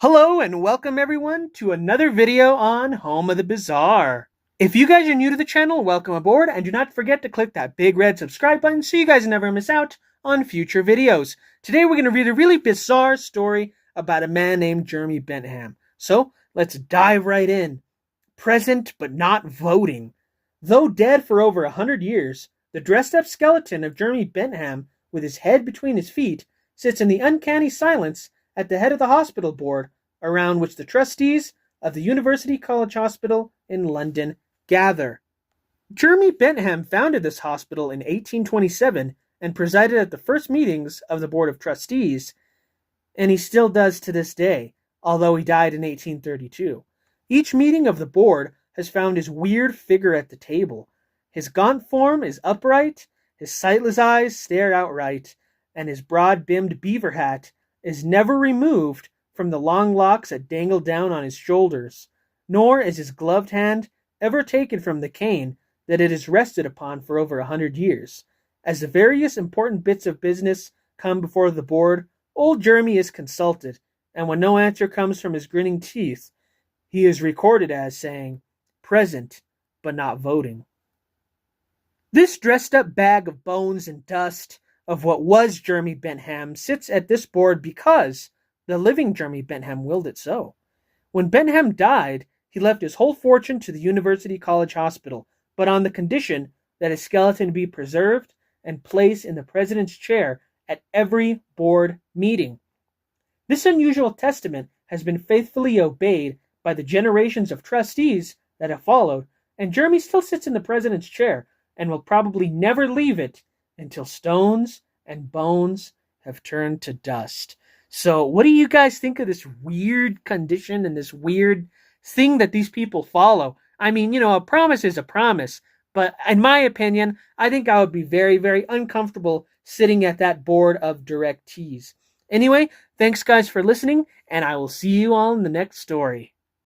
Hello and welcome everyone to another video on Home of the Bizarre. If you guys are new to the channel, welcome aboard, and do not forget to click that big red subscribe button so you guys never miss out on future videos. Today we're going to read a really bizarre story about a man named Jeremy Bentham. So let's dive right in. Present but not voting. Though dead for over 100 years, the dressed up skeleton of Jeremy Bentham, with his head between his feet, sits in the uncanny silence at the head of the hospital board around which the trustees of the University College Hospital in London gather. Jeremy Bentham founded this hospital in 1827 and presided at the first meetings of the Board of Trustees, and he still does to this day, although he died in 1832. Each meeting of the board has found his weird figure at the table. His gaunt form is upright, his sightless eyes stare outright, and his broad-brimmed beaver hat is never removed from the long locks that dangle down on his shoulders, nor is his gloved hand ever taken from the cane that it has rested upon for over 100 years. As the various important bits of business come before the board, old Jeremy is consulted, and when no answer comes from his grinning teeth, he is recorded as saying, "Present, but not voting." This dressed-up bag of bones and dust of what was Jeremy Bentham sits at this board because the living Jeremy Bentham willed it so. When Bentham died, he left his whole fortune to the University College Hospital, but on the condition that his skeleton be preserved and placed in the president's chair at every board meeting. This unusual testament has been faithfully obeyed by the generations of trustees that have followed, and Jeremy still sits in the president's chair and will probably never leave it until stones and bones have turned to dust. So what do you guys think of this weird condition and this weird thing that these people follow? I mean, a promise is a promise, but in my opinion, I think I would be very, very uncomfortable sitting at that board of directees. Anyway, thanks guys for listening, and I will see you all in the next story.